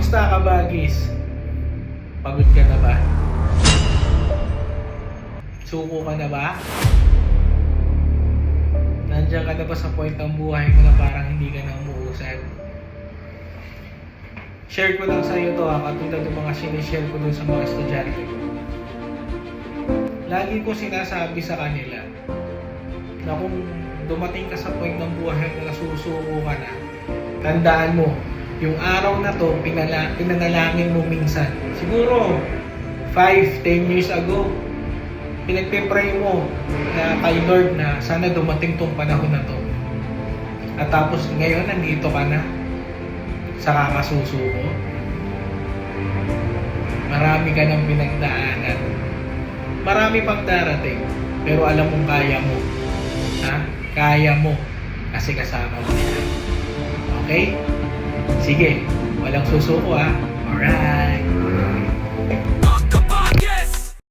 Kamusta ka, Bagis? Pagod ka na ba? Suko ka na ba? Nandiyan ka na ba sa point ng buhay mo na parang hindi ka na umuusad? Share ko lang sa iyo to katulad ng mga sinishare ko dun sa mga estudyante ko. Lagi ko sinasabi sa kanila na kung dumating ka sa point ng buhay na nasusuko ka na, tandaan mo, yung araw na to, pinanalangin mo minsan. Siguro, 5-10 years ago, pinagpipray mo na kay Lord na sana dumating tong panahon na to. At tapos ngayon, nandito ka na sa kakasusuko. Marami ka ng pinagdaanan. Marami pang darating. Pero alam mong kaya mo. Ha? Kaya mo. Kasi kasama mo yan. Okay? Sige. Walang susuko ha.